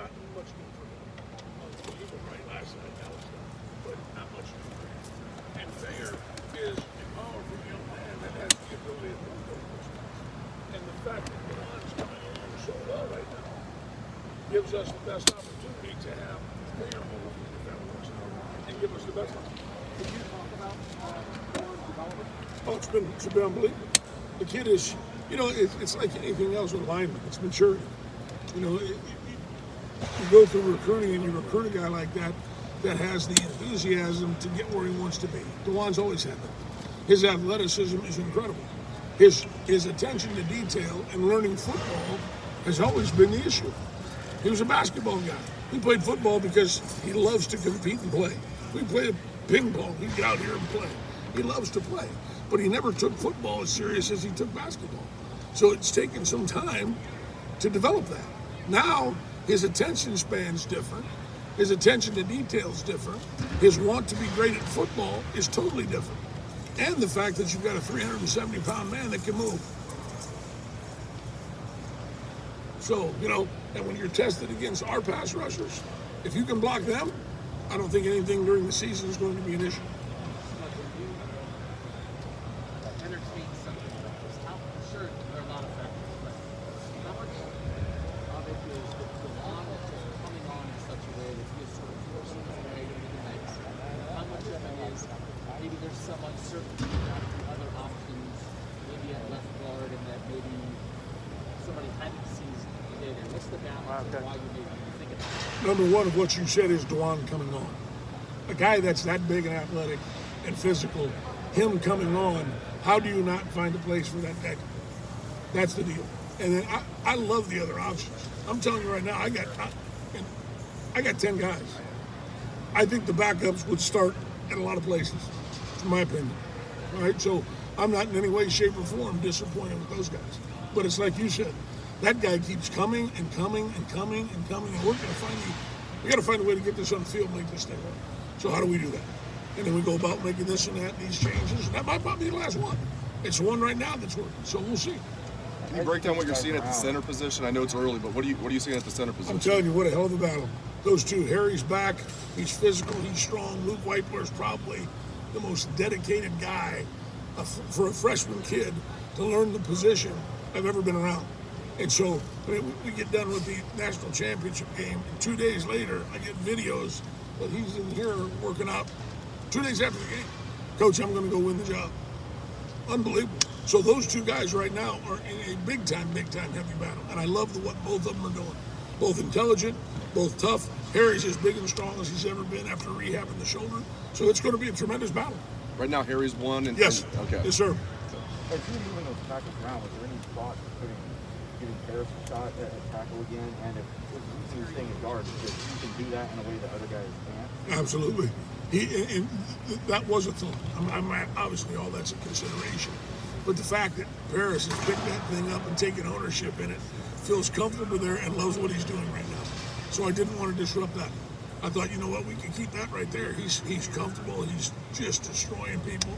not much new for him. He was right last night, that was done, but not much new for him. And Thayer is a powerful young man that has the ability to move those spots. And the fact that Juwan's coming along so well right now gives us the best opportunity to have Thayer move if that works out and give us the best opportunity. Can you talk about Juwan's development? Oh, it's been unbelievable. The kid is, it's like anything else with linemen. It's maturity. You go through recruiting and you recruit a guy like that has the enthusiasm to get where he wants to be. Juwan's always had that. His athleticism is incredible. His attention to detail and learning football has always been the issue. He was a basketball guy. He played football because he loves to compete and play. We played ping pong. He'd get out here and play. He loves to play. But he never took football as serious as he took basketball. So it's taken some time to develop that. Now, his attention span's different. His attention to detail is different. His want to be great at football is totally different. And the fact that you've got a 370-pound man that can move. So, and when you're tested against our pass rushers, if you can block them, I don't think anything during the season is going to be an issue. Maybe there's some uncertainty about the other options, maybe at left guard, and that maybe somebody hadn't seized the day there. What's the balance of why you maybe think of that? Number one of what you said is Juwan coming on. A guy that's that big and athletic and physical, him coming on, how do you not find a place for that guy? That's the deal. And then I love the other options. I'm telling you right now, I got 10 guys. I think the backups would start at a lot of places, in my opinion. All right, so I'm not in any way, shape, or form disappointed with those guys. But it's like you said, that guy keeps coming and coming and coming and coming, and we got to find a way to get this on the field and make this thing work. So how do we do that? And then we go about making this and that, these changes. That might not be the last one. It's the one right now that's working, so we'll see. Can you break down what you're seeing at the center position? I know it's early, but what are you seeing at the center position? I'm telling you, what a hell of a battle. Those two, Harry's back, he's physical, he's strong. Luke Weipler's probably the most dedicated guy for a freshman kid to learn the position I've ever been around. And so we get done with the national championship game, and 2 days later, I get videos that he's in here working out 2 days after the game. Coach, I'm going to go win the job. Unbelievable. So those two guys right now are in a big time heavy battle. And I love what both of them are doing. Both intelligent, both tough. Harry's as big and strong as he's ever been after rehabbing the shoulder. So it's going to be a tremendous battle. Right now, Harry's won. Yes. Okay. Yes, sir. As you're moving those tackles around, was there any thought to giving Harris a shot at tackle again? And if you're staying at guard, if you can do that in a way that other guys can't? Absolutely. And that was a thought. Obviously, all that's a consideration. But the fact that Paris has picked that thing up and taken ownership in it, feels comfortable there and loves what he's doing right now. So I didn't want to disrupt that. I thought, you know what, we can keep that right there. He's comfortable. He's just destroying people.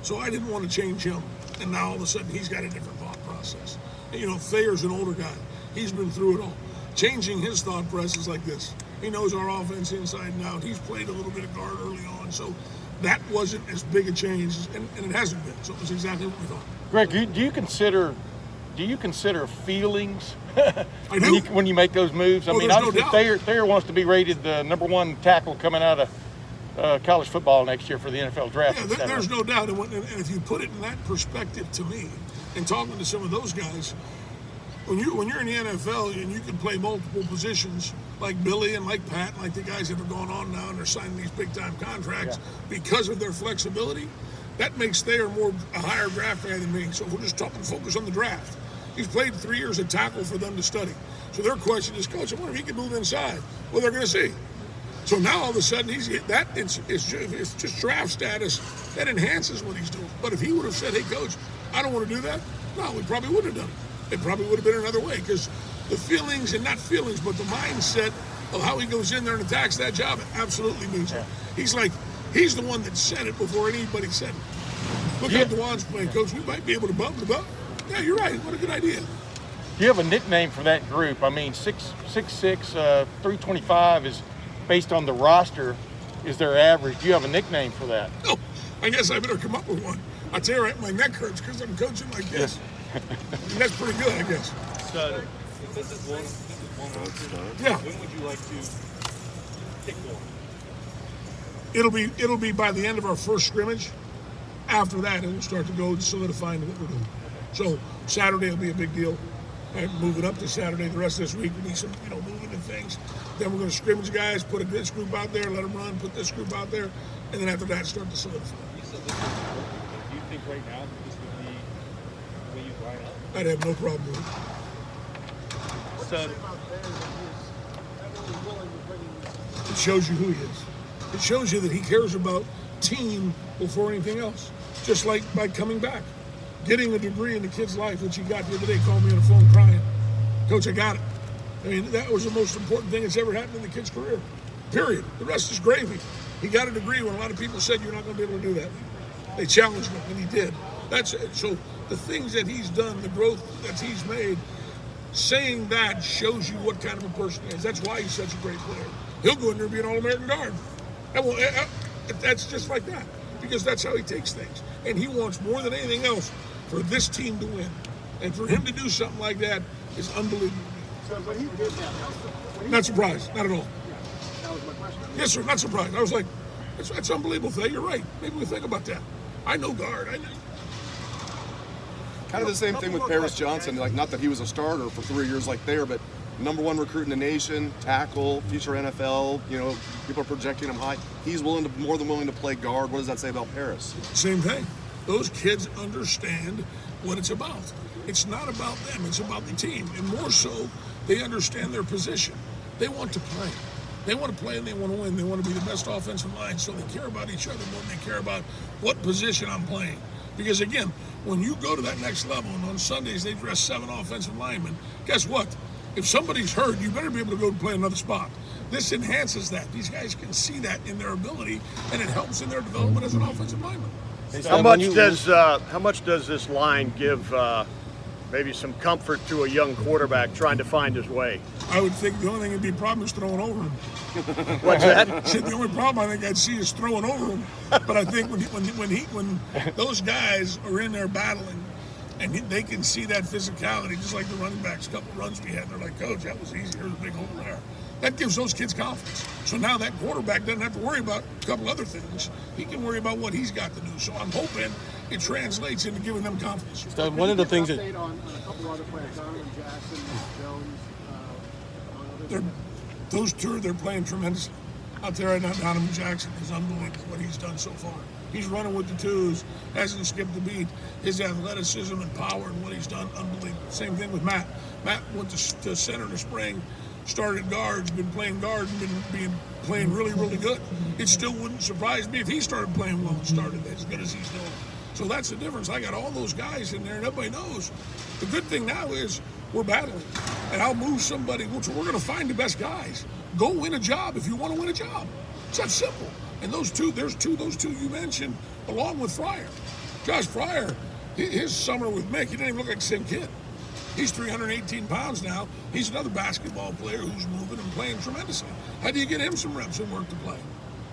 So I didn't want to change him. And now all of a sudden he's got a different thought process. And, Thayer's an older guy. He's been through it all. Changing his thought process is like this. He knows our offense inside and out. He's played a little bit of guard early on. So that wasn't as big a change, and it hasn't been. So it was exactly what we thought. Greg, do you consider feelings I do. when you make those moves? I mean, there's no obviously doubt. Thayer wants to be rated the #1 tackle coming out of college football next year for the NFL draft. Yeah, there's no doubt. And if you put it in that perspective to me, and talking to some of those guys, when you're in the NFL and you can play multiple positions like Billy and like Pat and like the guys that have gone on now and they're signing these big time contracts because of their flexibility, that makes Thayer a higher draft guy than me. So if we're just focus on the draft. He's played 3 years at tackle for them to study. So their question is, Coach, I wonder if he can move inside. Well, they're going to see. So now all of a sudden it's just draft status that enhances what he's doing. But if he would have said, hey, Coach, I don't want to do that, no, we probably wouldn't have done it. It probably would have been another way because the feelings, and not feelings, but the mindset of how he goes in there and attacks that job absolutely means it. He's the one that said it before anybody said it. Look how Juwan's playing, Coach. We might be able to bump the bump. Yeah, you're right. What a good idea. Do you have a nickname for that group? I mean, 6'6", 325 is based on the roster is their average. Do you have a nickname for that? No, I guess I better come up with one. I tell you, right, my neck hurts because I'm coaching like this. And that's pretty good, I guess. Stud, if this is one answer, Yeah. when would you like to pick one? It'll be by the end of our first scrimmage. After that, it will start to go solidifying what we're doing. So Saturday will be a big deal. Right, move it up to Saturday. The rest of this week we need some, moving and things. Then we're going to scrimmage guys, put this group out there, let them run, put this group out there, and then after that, start to solidify. You said this is do you think right now that this would be the way you line up? I'd have no problem with it. Stud, It shows you who he is. It shows you that he cares about team before anything else. Just like by coming back, getting a degree in the kid's life, which he got the other day, called me on the phone crying. Coach, I got it. I mean, that was the most important thing that's ever happened in the kid's career. Period. The rest is gravy. He got a degree when a lot of people said you're not going to be able to do that. They challenged him, and he did. That's it. So the things that he's done, the growth that he's made, saying that shows you what kind of a person he is. That's why he's such a great player. He'll go in there and be an All-American guard. That's just like that, because that's how he takes things. And he wants more than anything else for this team to win. And for him to do something like that is unbelievable. Not surprised, not at all. That was my question. Yes, sir, not surprised. I was like, that's unbelievable, Faye. You're right. Maybe we think about that. I know guard. I know. Kind of the same thing with Paris Johnson. Like, not that he was a starter for 3 years like there, but #1 recruit in the nation, tackle, future NFL. People are projecting him high. He's more than willing to play guard. What does that say about Paris? Same thing. Those kids understand what it's about. It's not about them. It's about the team. And more so, they understand their position. They want to play. They want to play and they want to win. They want to be the best offensive line, so they care about each other more than they care about what position I'm playing. Because again, when you go to that next level, and on Sundays they dress 7 offensive linemen, guess what? If somebody's hurt, you better be able to go and play another spot. This enhances that. These guys can see that in their ability, and it helps in their development as an offensive lineman. How much does this line give maybe some comfort to a young quarterback trying to find his way? I would think the only thing that'd be a problem is throwing over him. What's that? Shit, the only problem I think I'd see is throwing over him. But I think when those guys are in there battling, and they can see that physicality, just like the running backs, a couple runs we had, they're like, Coach, that was easy. There's a big hole there. That gives those kids confidence. So now that quarterback doesn't have to worry about a couple other things. He can worry about what he's got to do. So I'm hoping it translates into giving them confidence. So one of the things that Update on a couple other players, Donovan Jackson, Jones, on others. Those two, they're playing tremendously. Out there right now, Donovan Jackson is unbelievable what he's done so far. He's running with the twos, hasn't skipped a beat. His athleticism and power and what he's done, unbelievable. Same thing with Matt. Matt went to center in the spring, started guards, been playing guard, and been playing really, really good. It still wouldn't surprise me if he started playing well and started as good as he's doing. So that's the difference. I got all those guys in there, and everybody knows. The good thing now is we're battling, and I'll move somebody. We're going to find the best guys. Go win a job if you want to win a job. It's that simple. And those two you mentioned, along with Fryer. Josh Fryer, his summer with Mick, he didn't even look like the same kid. He's 318 pounds now. He's another basketball player who's moving and playing tremendously. How do you get him some reps and work to play?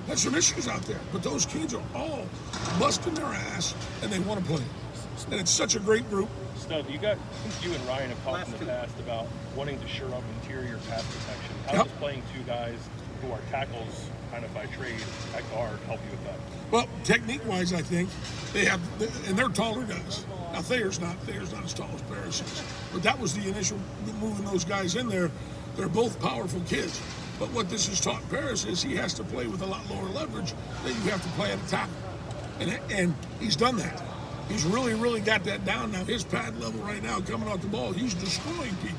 There's some issues out there, but those kids are all busting their ass, and they want to play. And it's such a great group. Stud, I think you and Ryan have talked in the past about wanting to shore up interior pass protection. How Yep. does playing two guys who are tackles kind of by trade at guard help you with that? Well, technique-wise, I think they have, and they're taller guys. Now Thayer's not as tall as Paris is, but that was the initial moving those guys in there. They're both powerful kids. But what this has taught Paris is he has to play with a lot lower leverage than you have to play at a tackle, and he's done that. He's really, really got that down now. His pad level right now, coming off the ball, he's destroying people,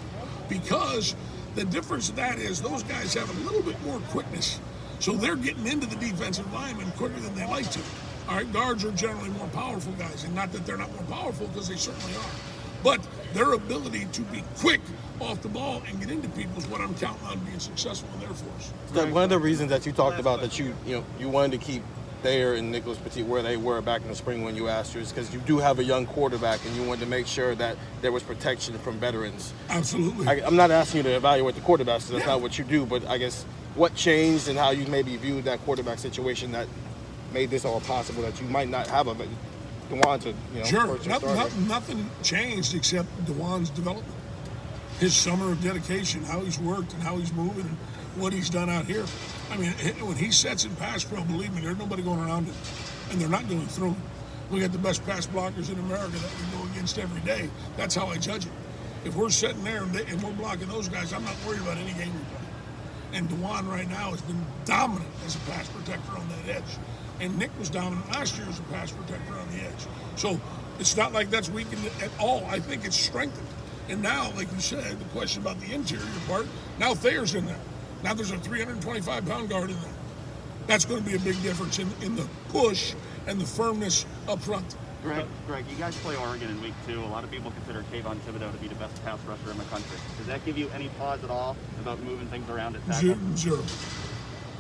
because the difference of that is those guys have a little bit more quickness. So they're getting into the defensive lineman quicker than they like to. All right, guards are generally more powerful guys, and not that they're not more powerful, because they certainly are. But their ability to be quick off the ball and get into people is what I'm counting on being successful in their force. One of the reasons that you talked about that you wanted to keep Thayer and Nicholas Petit where they were back in the spring when you asked, is because you do have a young quarterback and you wanted to make sure that there was protection from veterans. Absolutely. I'm not asking you to evaluate the quarterbacks, because that's not what you do, but I guess what changed and how you maybe viewed that quarterback situation that made this all possible, that you might not have a DeJuan to, Sure. first year starter? Nothing changed except DeJuan's development. His summer of dedication, how he's worked and how he's moving and what he's done out here. I mean, when he sets in pass pro, believe me, there's nobody going around him. And they're not going through him. We got the best pass blockers in America that we go against every day. That's how I judge it. If we're sitting there and we're blocking those guys, I'm not worried about any game we play. And DeJuan right now has been dominant as a pass protector on that edge. And Nick was dominant last year as a pass protector on the edge. So it's not like that's weakened at all. I think it's strengthened. And now, like you said, the question about the interior part, now Thayer's in there. Now there's a 325-pound guard in there. That's going to be a big difference in the push and the firmness up front. Greg, you guys play Oregon in week 2. A lot of people consider Kayvon Thibodeau to be the best pass rusher in the country. Does that give you any pause at all about moving things around at tackle? Zero.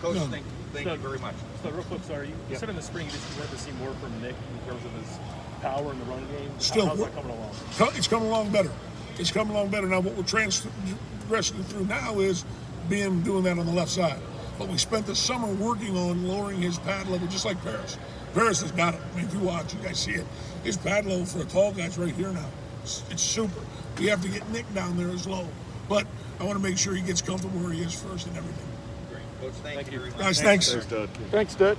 Coach, No. thank you very much. So real quick, sorry, you said in the spring you just wanted to see more from Nick in terms of his power in the run game. Still, How's that coming along? It's coming along better. It's coming along better. Now, what we're progressing through now is doing that on the left side. But we spent the summer working on lowering his pad level, just like Paris. Paris has got it. I mean, if you watch, you guys see it. His pad level for a tall guy's right here now. It's super. We have to get Nick down there as low. But I want to make sure he gets comfortable where he is first and everything. Great. Coach, thank you very much. Guys, thanks. Thanks, Dud. Thanks, Dud.